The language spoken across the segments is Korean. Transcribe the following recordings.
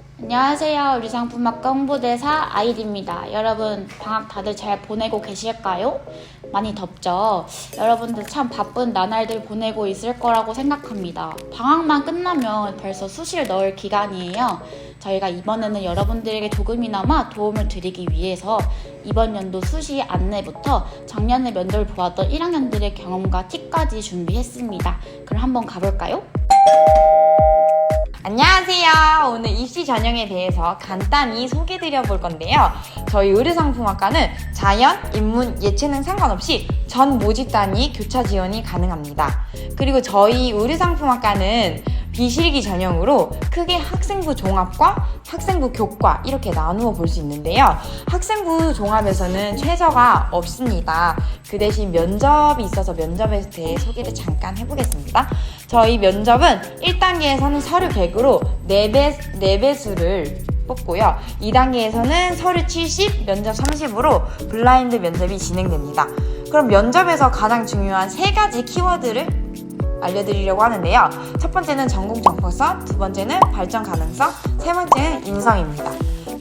안녕하세요. 우리상품학과 홍보대사 아이디입니다. 여러분 방학 다들 잘 보내고 계실까요? 많이 덥죠? 여러분들 참 바쁜 나날들 보내고 있을 거라고 생각합니다. 방학만 끝나면 벌써 수시를 넣을 기간이에요. 저희가 이번에는 여러분들에게 조금이나마 도움을 드리기 위해서 이번 연도 수시 안내부터 작년에 면접을 보았던 1학년들의 경험과 팁까지 준비했습니다. 그럼 한번 가볼까요? 안녕하세요. 오늘 입시 전형에 대해서 간단히 소개드려 볼 건데요. 저희 의류상품학과는 자연, 인문, 예체능 상관없이 전 모집단위 교차 지원이 가능합니다. 그리고 저희 의류상품학과는 비실기 전형으로 크게 학생부 종합과 학생부 교과 이렇게 나누어 볼 수 있는데요. 학생부 종합에서는 최저가 없습니다. 그 대신 면접이 있어서 면접에 대해 소개를 잠깐 해보겠습니다. 저희 면접은 1단계에서는 서류 100으로 4배수를 뽑고요. 2단계에서는 서류 70, 면접 30으로 블라인드 면접이 진행됩니다. 그럼 면접에서 가장 중요한 3가지 키워드를 알려드리려고 하는데요. 첫 번째는 전공 정보성, 두 번째는 발전 가능성, 세 번째는 인성입니다.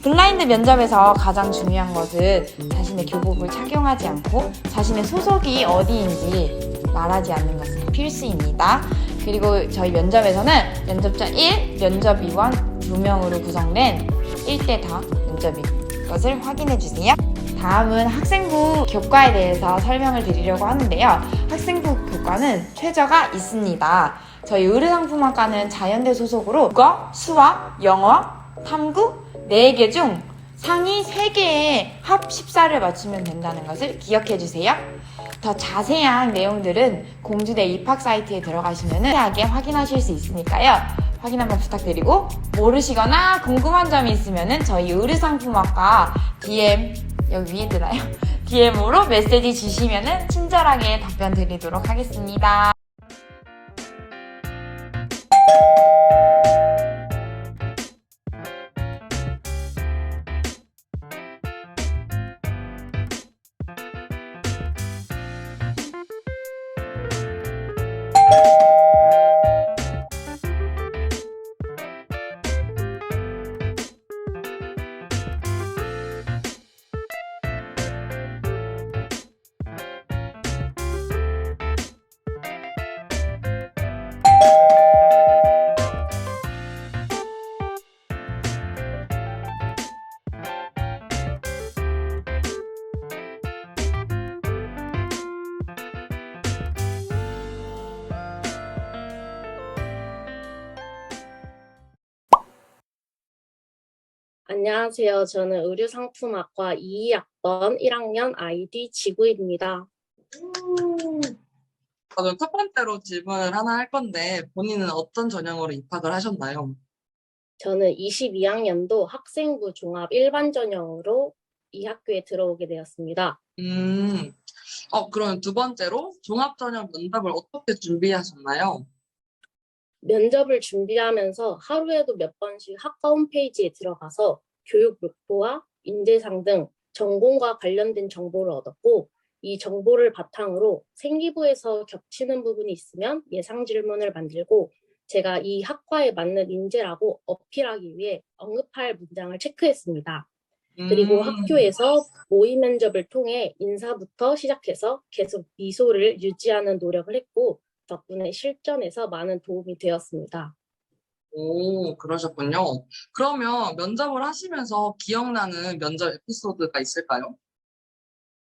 블라인드 면접에서 가장 중요한 것은 자신의 교복을 착용하지 않고 자신의 소속이 어디인지 말하지 않는 것은 필수입니다. 그리고 저희 면접에서는 면접자 1, 면접위원 2명으로 구성된 1대 다 면접인 것을 확인해주세요. 다음은 학생부 교과에 대해서 설명을 드리려고 하는데요. 학생부 교과는 최저가 있습니다. 저희 의료상품학과는 자연대 소속으로 국어, 수학, 영어, 탐구 4개 중 상위 3개의 합 14를 맞추면 된다는 것을 기억해주세요. 더 자세한 내용들은 공주대 입학 사이트에 들어가시면 자세하게 확인하실 수 있으니까요. 확인 한번 부탁드리고 모르시거나 궁금한 점이 있으면 저희 의류상품학과 DM 여기 위에 드나요? DM으로 메시지 주시면 친절하게 답변 드리도록 하겠습니다. 안녕하세요. 저는 의류상품학과 2학번 1학년 아이디 지구입니다. 저는 첫 번째로 질문을 하나 할 건데 본인은 어떤 전형으로 입학을 하셨나요? 저는 22학년도 학생부 종합 일반 전형으로 이 학교에 들어오게 되었습니다. 그럼 두 번째로 종합 전형 면접을 어떻게 준비하셨나요? 면접을 준비하면서 하루에도 몇 번씩 학과 홈페이지에 들어가서 교육 목표와 인재상 등 전공과 관련된 정보를 얻었고, 이 정보를 바탕으로 생기부에서 겹치는 부분이 있으면 예상 질문을 만들고 제가 이 학과에 맞는 인재라고 어필하기 위해 언급할 문장을 체크했습니다. 그리고 학교에서 모의 면접을 통해 인사부터 시작해서 계속 미소를 유지하는 노력을 했고 덕분에 실전에서 많은 도움이 되었습니다. 오, 그러셨군요. 그러면 면접을 하시면서 기억나는 면접 에피소드가 있을까요?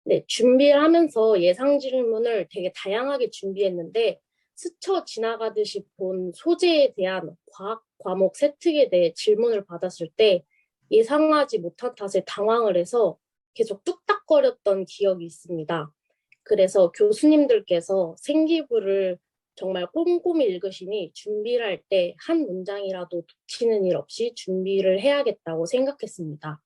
네, 준비를 하면서 예상 질문을 되게 다양하게 준비했는데 스쳐 지나가듯이 본 소재에 대한 과학 과목 세특에 대해 질문을 받았을 때 예상하지 못한 탓에 당황을 해서 계속 뚝딱거렸던 기억이 있습니다. 그래서 교수님들께서 생기부를 정말 꼼꼼히 읽으시니 준비를 할 때 한 문장이라도 놓치는 일 없이 준비를 해야겠다고 생각했습니다.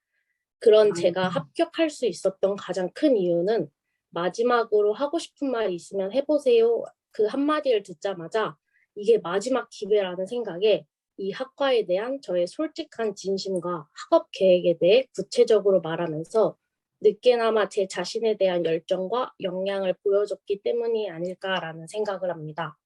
그런 제가 합격할 수 있었던 가장 큰 이유는 마지막으로 하고 싶은 말이 있으면 해보세요. 그 한마디를 듣자마자 이게 마지막 기회라는 생각에 이 학과에 대한 저의 솔직한 진심과 학업 계획에 대해 구체적으로 말하면서 늦게나마 제 자신에 대한 열정과 역량을 보여줬기 때문이 아닐까라는 생각을 합니다.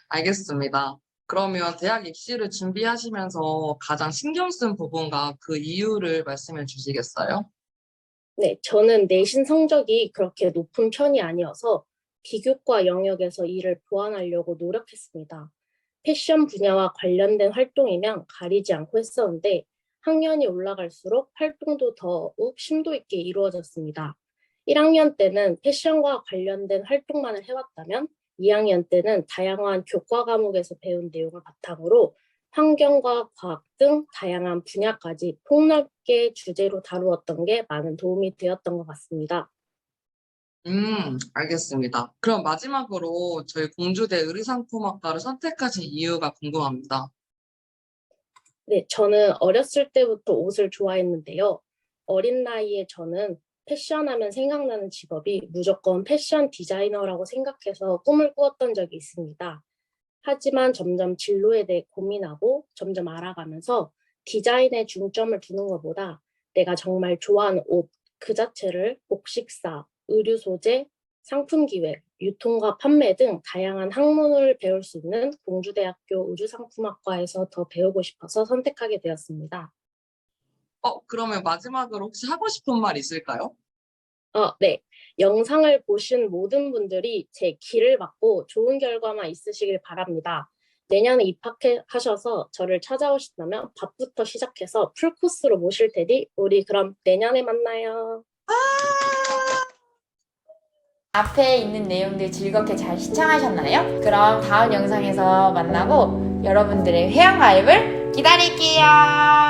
알겠습니다. 그러면 대학 입시를 준비하시면서 가장 신경 쓴 부분과 그 이유를 말씀해 주시겠어요? 네, 저는 내신 성적이 그렇게 높은 편이 아니어서 비교과 영역에서 이를 보완하려고 노력했습니다. 패션 분야와 관련된 활동이면 가리지 않고 했었는데 학년이 올라갈수록 활동도 더욱 심도 있게 이루어졌습니다. 1학년 때는 패션과 관련된 활동만을 해왔다면 2학년 때는 다양한 교과 과목에서 배운 내용을 바탕으로 환경과 과학 등 다양한 분야까지 폭넓게 주제로 다루었던 게 많은 도움이 되었던 것 같습니다. 알겠습니다. 그럼 마지막으로 저희 공주대 의류상품학과를 선택하신 이유가 궁금합니다. 네, 저는 어렸을 때부터 옷을 좋아했는데요. 어린 나이에 저는 패션하면 생각나는 직업이 무조건 패션 디자이너라고 생각해서 꿈을 꾸었던 적이 있습니다. 하지만 점점 진로에 대해 고민하고 점점 알아가면서 디자인에 중점을 두는 것보다 내가 정말 좋아하는 옷 그 자체를 복식사, 의류 소재, 상품 기획, 유통과 판매 등 다양한 학문을 배울 수 있는 공주대학교 의류상품학과에서 더 배우고 싶어서 선택하게 되었습니다. 그러면 마지막으로 혹시 하고 싶은 말 있을까요? 네. 영상을 보신 모든 분들이 제 길을 막고 좋은 결과만 있으시길 바랍니다. 내년에 입학하셔서 저를 찾아오신다면 밥부터 시작해서 풀코스로 모실 테니 우리 그럼 내년에 만나요. 앞에 있는 내용들 즐겁게 잘 시청하셨나요? 그럼 다음 영상에서 만나고 여러분들의 회원 가입을 기다릴게요.